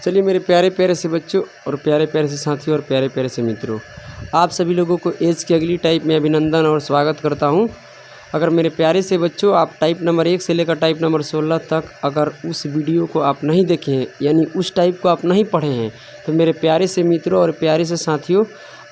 चलिए मेरे प्यारे प्यारे से बच्चों और प्यारे प्यारे से साथियों और प्यारे प्यारे से मित्रों, आप सभी लोगों को एज की अगली टाइप में अभिनंदन और स्वागत करता हूं। अगर मेरे प्यारे से बच्चों आप टाइप नंबर 1 से लेकर टाइप नंबर 16 तक अगर उस वीडियो को आप नहीं देखे हैं, यानी उस टाइप को आप नहीं पढ़े हैं, तो मेरे प्यारे से मित्रों और प्यारे से साथियों,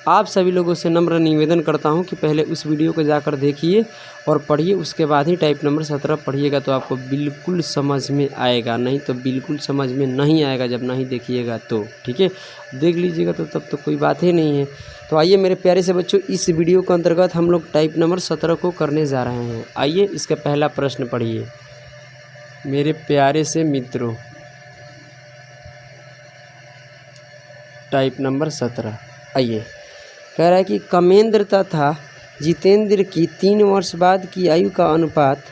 आप सभी लोगों से नम्र निवेदन करता हूं कि पहले उस वीडियो को जाकर देखिए और पढ़िए, उसके बाद ही टाइप नंबर 17 पढ़िएगा तो आपको बिल्कुल समझ में आएगा, नहीं तो बिल्कुल समझ में नहीं आएगा जब नहीं देखिएगा तो। ठीक है, देख लीजिएगा तो तब तो कोई बात ही नहीं है। तो आइए मेरे प्यारे से बच्चों, इस वीडियो के अंतर्गत हम लोग टाइप नंबर 17 को करने जा रहे हैं। आइए इसका पहला प्रश्न पढ़िए मेरे प्यारे से मित्रों। टाइप नंबर 17 आइए, कह रहा है कि कमेंद्र तथा जितेंद्र की 3 वर्ष बाद की आयु का अनुपात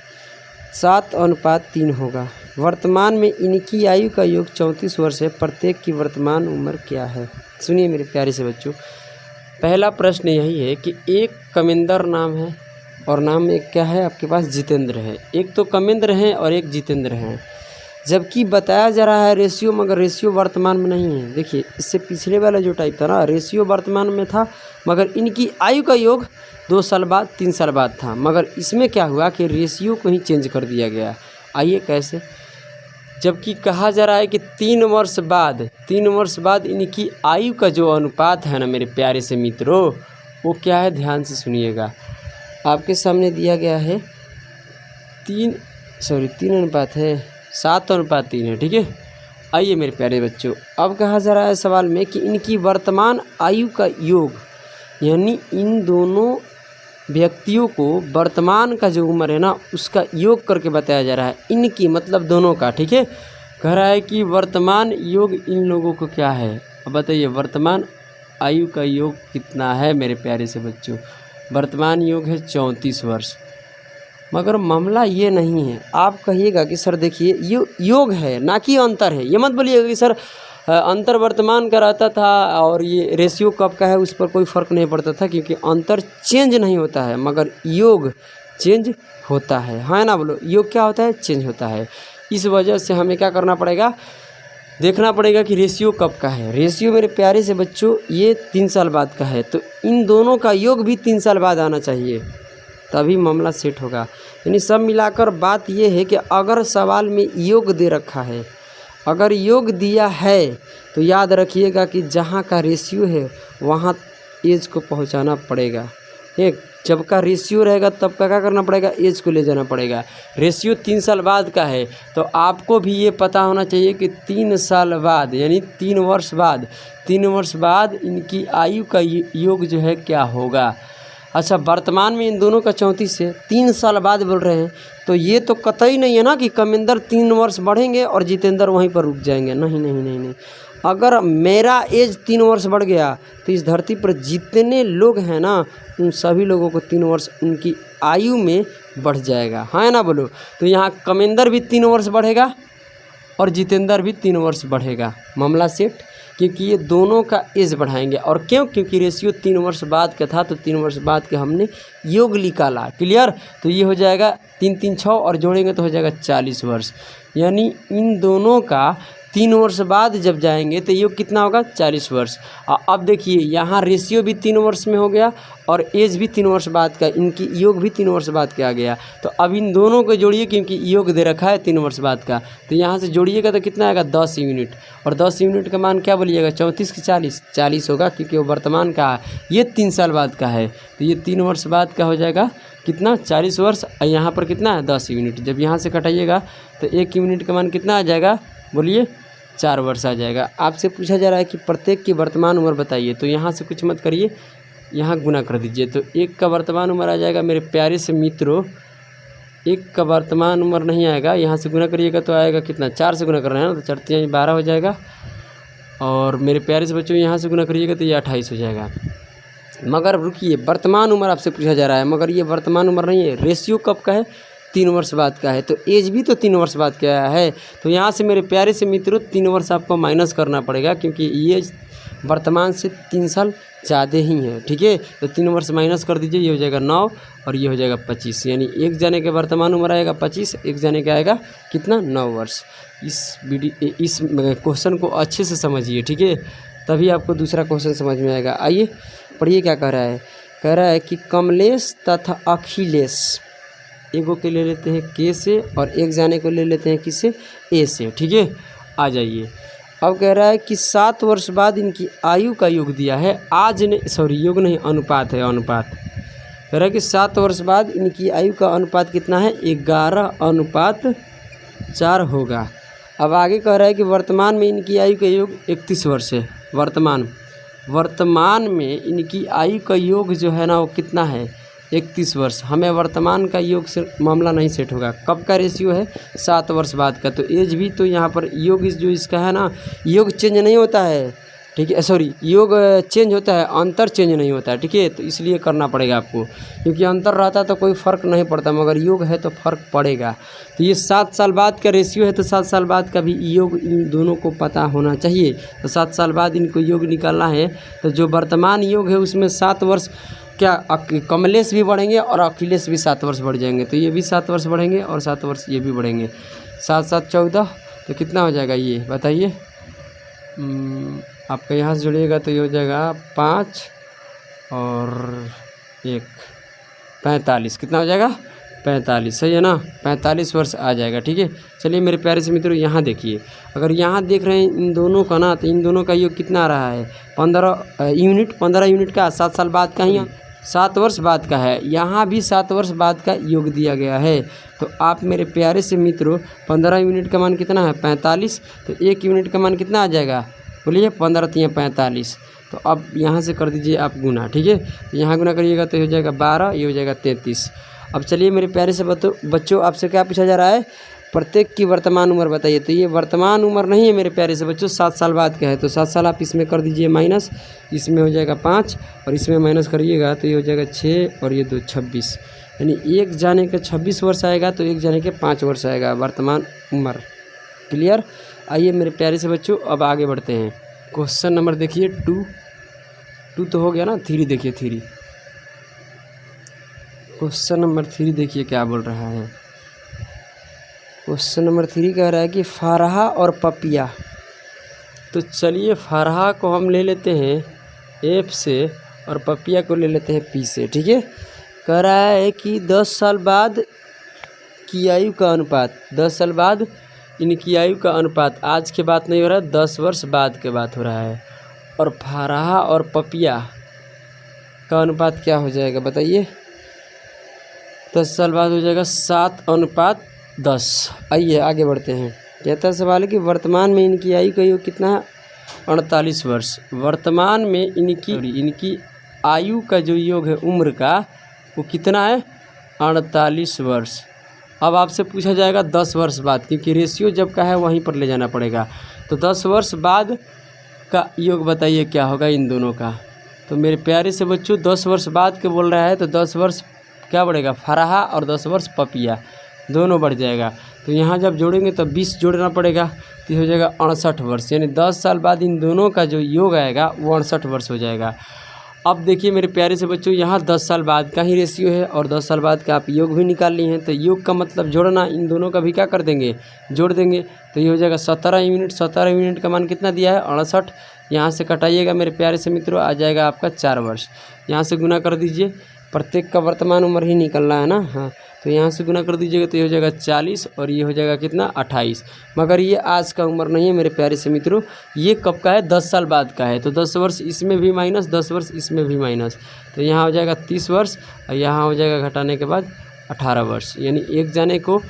7:3 होगा। वर्तमान में इनकी आयु का योग 34 वर्ष है। प्रत्येक की वर्तमान उम्र क्या है? सुनिए मेरे प्यारे से बच्चों, पहला प्रश्न यही है कि एक कमेंद्र नाम है और नाम एक क्या है आपके पास? जितेंद्र है। एक तो कमेंद्र हैं और एक जितेंद्र हैं, जबकि बताया जा रहा है रेशियो, मगर रेशियो वर्तमान में नहीं है। देखिए इससे पिछले वाला जो टाइप था ना, रेशियो वर्तमान में था, मगर इनकी आयु का योग 2 साल बाद 3 साल बाद था। मगर इसमें क्या हुआ कि रेशियो को ही चेंज कर दिया गया। आइए कैसे? जबकि कहा जा रहा है कि 3 वर्ष बाद इनकी आयु का जो अनुपात है ना मेरे प्यारे से मित्रों, वो क्या है? ध्यान से सुनिएगा, आपके सामने दिया गया है 3 अनुपात है, 7:3 है। ठीक है, आइए मेरे प्यारे बच्चों, अब कहा जा रहा है सवाल में कि इनकी वर्तमान आयु का योग, यानी इन दोनों व्यक्तियों को वर्तमान का जो उम्र है ना उसका योग करके बताया जा रहा है। इनकी मतलब दोनों का। ठीक है, कह रहा है कि वर्तमान योग इन लोगों को क्या है? अब बताइए वर्तमान आयु का योग कितना है मेरे प्यारे से बच्चों? वर्तमान योग है 34 वर्ष। मगर मामला ये नहीं है। आप कहिएगा कि सर देखिए ये योग है ना कि अंतर है। ये मत बोलिएगा कि सर अंतर वर्तमान का रहता था और ये रेशियो कब का है उस पर कोई फ़र्क नहीं पड़ता था, क्योंकि अंतर चेंज नहीं होता है मगर योग चेंज होता है। हाँ ना, बोलो योग क्या होता है? चेंज होता है। इस वजह से हमें क्या करना पड़ेगा? देखना पड़ेगा कि रेशियो कब का है। रेशियो मेरे प्यारे से बच्चों ये 3 साल बाद का है, तो इन दोनों का योग भी 3 साल बाद आना चाहिए, तभी मामला सेट होगा। यानी सब मिलाकर बात ये है कि अगर सवाल में योग दे रखा है, अगर योग दिया है तो याद रखिएगा कि जहाँ का रेशियो है वहाँ एज को पहुँचाना पड़ेगा। एक जब का रेशियो रहेगा तब का क्या करना पड़ेगा? एज को ले जाना पड़ेगा। रेशियो 3 साल बाद का है तो आपको भी ये पता होना चाहिए कि 3 साल बाद यानी 3 वर्ष बाद इनकी आयु का योग जो है क्या होगा। अच्छा, वर्तमान में इन दोनों का 34 है, 3 साल बाद बोल रहे हैं, तो ये तो कतई नहीं है ना कि कमेंद्र 3 वर्ष बढ़ेंगे और जितेंद्र वहीं पर रुक जाएंगे। नहीं। अगर मेरा एज 3 वर्ष बढ़ गया तो इस धरती पर जितने लोग हैं ना उन सभी लोगों को 3 वर्ष उनकी आयु में बढ़ जाएगा। हाँ ना, बोलो। तो यहाँ कमेंद्र भी 3 वर्ष बढ़ेगा और जितेंद्र भी 3 वर्ष बढ़ेगा। मामला सेट, क्योंकि ये दोनों का एज बढ़ाएंगे। और क्यों? क्योंकि रेशियो 3 वर्ष बाद का था, तो 3 वर्ष बाद के हमने योग निकाला। क्लियर? तो ये हो जाएगा 3 3 6 और जोड़ेंगे तो हो जाएगा 40 वर्ष। यानी इन दोनों का 3 वर्ष बाद जब जाएंगे तो योग कितना होगा? 40 वर्ष। अब देखिए यहाँ रेशियो भी 3 वर्ष में हो गया और एज भी 3 वर्ष बाद का, इनकी योग भी 3 वर्ष बाद के आ गया। तो अब इन दोनों को जोड़िए, क्योंकि योग दे रखा है 3 वर्ष बाद का, तो यहाँ से जोड़िएगा तो कितना आएगा? 10 यूनिट। और 10 यूनिट का मान क्या बोलिएगा? 34 की 40 होगा, क्योंकि वो वर्तमान का है, ये 3 साल बाद का है, तो ये 3 वर्ष बाद का हो जाएगा कितना? 40 वर्ष। और यहाँ पर कितना है? 10 यूनिट। जब यहाँ से घटाइएगा तो 1 यूनिट का मान कितना आ जाएगा? बोलिए 4 वर्ष आ जाएगा। आपसे पूछा जा रहा है कि प्रत्येक की वर्तमान उम्र बताइए, तो यहाँ से कुछ मत करिए, यहाँ गुना कर दीजिए। तो 1 का वर्तमान उम्र आ जाएगा मेरे प्यारे से मित्रों, 1 का वर्तमान उम्र नहीं आएगा, यहाँ से गुना करिएगा तो आएगा कितना? 4 से गुना करना है ना, तो 4 12 हो जाएगा। और मेरे प्यारे से बच्चों यहाँ से गुना करिएगा तो ये 28 हो जाएगा। मगर रुकिए, वर्तमान उम्र आपसे पूछा जा रहा है, मगर ये वर्तमान उम्र नहीं है। रेशियो कब का है? 3 वर्ष बाद का है, तो एज भी तो 3 वर्ष बाद का है। तो यहाँ से मेरे प्यारे से मित्रों 3 वर्ष आपको माइनस करना पड़ेगा, क्योंकि ये वर्तमान से 3 साल ज़्यादा ही है। ठीक है, तो 3 वर्ष माइनस कर दीजिए, ये हो जाएगा 9 और ये हो जाएगा 25, यानी एक जने के वर्तमान उम्र आएगा 25, एक जने का आएगा कितना 9 वर्ष। इस क्वेश्चन को अच्छे से समझिए, ठीक है, तभी आपको दूसरा क्वेश्चन समझ में आएगा। आइए पढ़िए क्या कह रहा है। कह रहा है कि कमलेश तथा अखिलेश, एगो के ले लेते हैं के से और एक जाने को ले लेते हैं किससे, ए से। ठीक है, आ जाइए। अब कह रहा है कि 7 वर्ष बाद इनकी आयु का योग दिया है, आज ने सॉरी योग नहीं अनुपात है, अनुपात। कह रहा है कि 7 वर्ष बाद इनकी आयु का अनुपात कितना है, 11:4 होगा। अब आगे कह रहा है कि वर्तमान में इनकी आयु का योग 31 वर्ष है। वर्तमान में इनकी आयु का योग जो है ना वो कितना है, 31 वर्ष। हमें वर्तमान का योग से मामला नहीं सेट होगा। कब का रेशियो है, 7 वर्ष बाद का। तो एज भी तो यहाँ पर योग जो इसका है ना, योग चेंज नहीं होता है, ठीक है, सॉरी योग चेंज होता है, अंतर चेंज नहीं होता है। ठीक है, तो इसलिए करना पड़ेगा आपको, क्योंकि अंतर रहता तो कोई फ़र्क नहीं पड़ता, मगर योग है तो फ़र्क पड़ेगा। तो ये 7 साल बाद का रेशियो है, तो 7 साल बाद का भी योग इन दोनों को पता होना चाहिए। तो 7 साल बाद इनको योग निकालना है। तो जो वर्तमान योग है उसमें 7 वर्ष क्या कमलेश भी बढ़ेंगे और अखिलेश भी 7 वर्ष बढ़ जाएंगे। तो ये भी 7 वर्ष बढ़ेंगे और 7 वर्ष ये भी बढ़ेंगे। 7 7 14, तो कितना हो जाएगा ये बताइए। आपका यहाँ से जुड़िएगा तो ये हो जाएगा 5 और 1 45, कितना हो जाएगा 45, सही है ना, 45 वर्ष आ जाएगा। ठीक है, चलिए मेरे प्यारे से मित्रों यहाँ देखिए, अगर यहाँ देख रहे हैं इन दोनों का ना, तो इन दोनों का योग कितना आ रहा है, 15 यूनिट का 7 साल बाद का ही 7 वर्ष बाद का है। यहाँ भी 7 वर्ष बाद का योग दिया गया है। तो आप मेरे प्यारे से मित्रों 15 यूनिट का मान कितना है 45, तो 1 यूनिट का मान कितना आ जाएगा, बोलिए 15 3 45। तो अब यहाँ से कर दीजिए आप गुना। ठीक है, तो यहाँ गुना करिएगा तो हो जाएगा 12, ये हो जाएगा 33। अब चलिए मेरे प्यारे से बच्चों आपसे क्या पूछा जा रहा है, प्रत्येक की वर्तमान उम्र बताइए। तो ये वर्तमान उम्र नहीं है मेरे प्यारे से बच्चों, 7 साल बाद का है। तो 7 साल आप इसमें कर दीजिए माइनस, इसमें हो जाएगा 5 और इसमें माइनस करिएगा तो ये हो जाएगा 6 और ये 2 26, यानी एक जाने का 26 वर्ष आएगा, तो एक जाने के 5 वर्ष आएगा वर्तमान उम्र। क्लियर। आइए मेरे प्यारे से बच्चों अब आगे बढ़ते हैं। क्वेश्चन नंबर देखिए 2 तो हो गया ना, 3 देखिए 3। क्वेश्चन नंबर 3 देखिए क्या बोल रहा है। क्वेश्चन नंबर 3 कह रहा है कि फारहा और पपिया। तो चलिए फारहा को हम ले लेते हैं एफ से और पपिया को ले लेते हैं पी से। ठीक है, कह रहा है कि 10 साल बाद की आयु का अनुपात, 10 साल बाद इनकी आयु का अनुपात, आज के बात नहीं हो रहा है, 10 वर्ष बाद के बात हो रहा है। और फारहा और पपिया का अनुपात क्या हो जाएगा बताइए। 10 साल बाद हो जाएगा 7:10। आइए आगे बढ़ते हैं। कहता है सवाल कि वर्तमान में इनकी आयु का योग कितना है, 48 वर्ष। वर्तमान में इनकी आयु का जो योग है उम्र का वो कितना है, 48 वर्ष। अब आपसे पूछा जाएगा 10 वर्ष बाद, क्योंकि रेशियो जब का है वहीं पर ले जाना पड़ेगा। तो 10 वर्ष बाद का योग बताइए क्या होगा इन दोनों का। तो मेरे प्यारे से बच्चों 10 वर्ष बाद के बोल रहा है, तो 10 वर्ष क्या बढ़ेगा फारहा और 10 वर्ष पपिया, दोनों बढ़ जाएगा। तो यहाँ जब जोड़ेंगे तो 20 जोड़ना पड़ेगा, तो हो जाएगा 68 वर्ष, यानी 10 साल बाद इन दोनों का जो योग आएगा वो 68 वर्ष हो जाएगा। अब देखिए मेरे प्यारे से बच्चों यहाँ 10 साल बाद का ही रेशियो है और 10 साल बाद का आप योग भी निकाल लिए हैं। तो योग का मतलब जोड़ना, इन दोनों का भी क्या कर देंगे, जोड़ देंगे। तो ये हो जाएगा 17 यूनिट। 17 यूनिट का मान कितना दिया है, 68। यहाँ से कटाइएगा मेरे प्यारे से मित्रों, आ जाएगा आपका 4 वर्ष। यहाँ से गुना कर दीजिए, प्रत्येक का वर्तमान उम्र ही निकलना है ना, हाँ। तो यहाँ से गुना कर दीजिएगा तो ये हो जाएगा 40 और ये हो जाएगा कितना 28। मगर ये आज का उम्र नहीं है मेरे प्यारे से मित्रों, ये कब का है, 10 साल बाद का है। तो 10 वर्ष इसमें भी माइनस, 10 वर्ष इसमें भी माइनस, तो यहाँ हो जाएगा 30 वर्ष और यहाँ हो जाएगा घटाने के बाद 18 वर्ष, यानी एक जाने को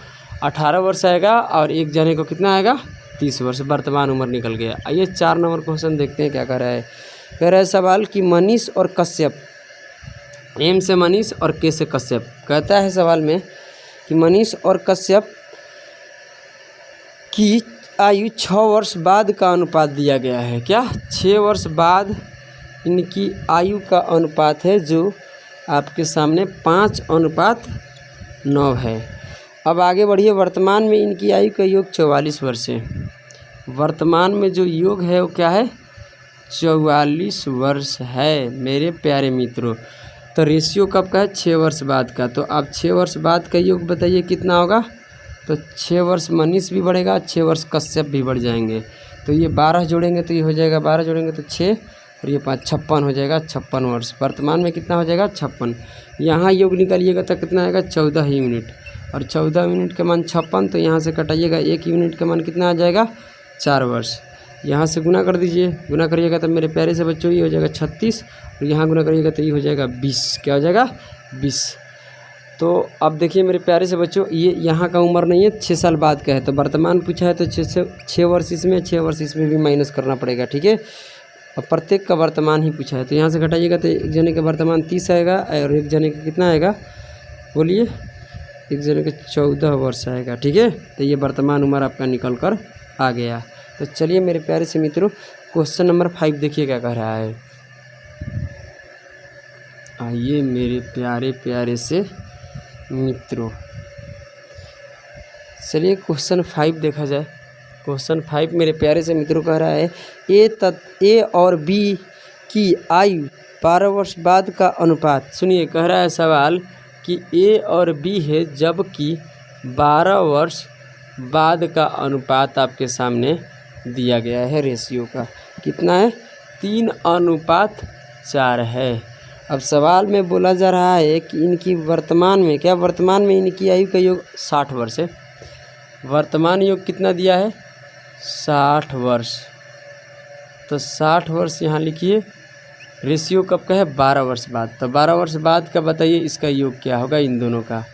18 वर्ष आएगा और एक जाने को कितना आएगा 30 वर्ष। वर्तमान उम्र निकल गया। आइए 4 नंबर क्वेश्चन देखते हैं क्या कह रहा है। कह रहा है सवाल कि मनीष और कश्यप, एम से मनीष और के से कश्यप। कहता है सवाल में कि मनीष और कश्यप की आयु 6 वर्ष बाद का अनुपात दिया गया है। क्या 6 वर्ष बाद इनकी आयु का अनुपात है, जो आपके सामने 5:9 है। अब आगे बढ़िए। वर्तमान में इनकी आयु का योग 44 वर्ष है। वर्तमान में जो योग है वो क्या है, 44 वर्ष है मेरे प्यारे मित्रों। तो रेशियो कब का है? 6 वर्ष बाद का। तो अब 6 वर्ष बाद का योग बताइए कितना होगा? तो 6 वर्ष मनीष भी बढ़ेगा, 6 वर्ष कश्यप भी बढ़ जाएंगे। तो ये 12 जोड़ेंगे तो ये हो जाएगा 12 जोड़ेंगे तो 6 और ये 5 56 हो जाएगा। 56 वर्ष वर्तमान में कितना हो जाएगा? 56। यहाँ योग निकालिएगा तो कितना आएगा? 14 यूनिट। और 14 यूनिट का मान 56, तो यहाँ से कटाइएगा 1 यूनिट का मान कितना आ जाएगा? 4 वर्ष। यहाँ से गुना कर दीजिए, गुना करिएगा तो मेरे प्यारे से बच्चों ये हो जाएगा 36 और यहाँ गुना करिएगा तो ये हो जाएगा 20। क्या हो जाएगा? 20। तो अब देखिए मेरे प्यारे से बच्चों, ये यहाँ का उम्र नहीं है, 6 साल बाद का है। तो वर्तमान पूछा है तो 6 वर्ष इसमें, 6 वर्ष इसमें भी माइनस करना पड़ेगा, ठीक है। अब प्रत्येक का वर्तमान ही पूछा है तो यहाँ से घटाइएगा तो एक जने का वर्तमान 30 आएगा और एक जने का कितना आएगा? बोलिए। एक जने का 14 वर्ष आएगा, ठीक है। तो ये वर्तमान उम्र आपका निकल कर आ गया। तो चलिए मेरे प्यारे से मित्रों, क्वेश्चन नंबर 5 देखिए क्या कह रहा है। आइए मेरे प्यारे प्यारे से मित्रों, चलिए क्वेश्चन 5 देखा जाए। क्वेश्चन 5 मेरे प्यारे से मित्रों कह रहा है ए और बी की आयु 12 वर्ष बाद का अनुपात। सुनिए, कह रहा है सवाल कि ए और बी है जबकि 12 वर्ष बाद का अनुपात आपके सामने दिया गया है। रेशियो का कितना है? 3:4 है। अब सवाल में बोला जा रहा है कि इनकी वर्तमान में, क्या वर्तमान में इनकी आयु का योग 60 वर्ष है। वर्तमान योग कितना दिया है? 60 वर्ष। तो 60 वर्ष यहाँ लिखिए। रेशियो कब का है? 12 वर्ष बाद। तो 12 वर्ष बाद का बताइए इसका योग क्या होगा इन दोनों का?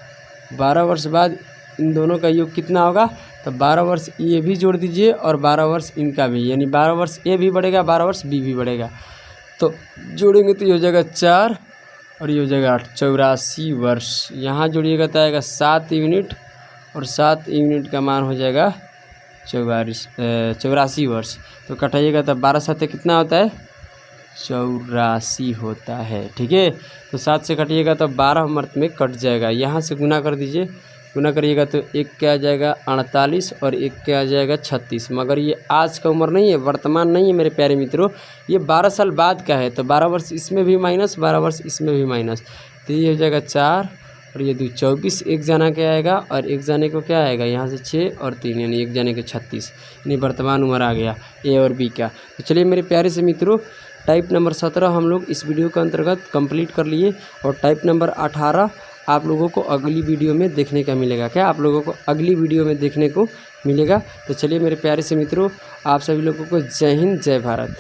12 वर्ष बाद इन दोनों का योग कितना होगा? तो 12 वर्ष ये भी जोड़ दीजिए और 12 वर्ष इनका भी, यानी 12 वर्ष ए भी बढ़ेगा, 12 वर्ष बी भी बढ़ेगा। तो जोड़ेंगे तो ये हो जाएगा 4 और ये हो जाएगा 8, 84 वर्ष। यहाँ जोड़िएगा तो आएगा 7 यूनिट और 7 यूनिट का मान हो जाएगा 84 वर्ष। तो कटाइएगा तो 12 7 कितना होता है? 84 होता है, ठीक है। तो 7 से कटिएगा तो 12 मर्त में कट जाएगा। यहाँ से गुना कर दीजिए, गुना करिएगा तो एक क्या आ जाएगा? 48 और एक क्या आ जाएगा? 36। मगर ये आज का उम्र नहीं है, वर्तमान नहीं है मेरे प्यारे मित्रों, ये 12 साल बाद का है। तो 12 वर्ष इसमें भी माइनस, 12 वर्ष इसमें भी माइनस, तो ये हो जाएगा 4 और ये 2 24। एक जना क्या आएगा और एक जाने को क्या आएगा? यहाँ से 6 और 3, यानी एक जाने के 36, यानी वर्तमान उम्र आ गया ए और बी का। तो चलिए मेरे प्यारे से मित्रों, टाइप नंबर 17 हम लोग इस वीडियो के अंतर्गत कंप्लीट कर लिए और टाइप नंबर 18 आप लोगों को अगली वीडियो में देखने का मिलेगा। क्या आप लोगों को अगली वीडियो में देखने को मिलेगा? तो चलिए मेरे प्यारे से मित्रों, आप सभी लोगों को जय हिंद, जय भारत।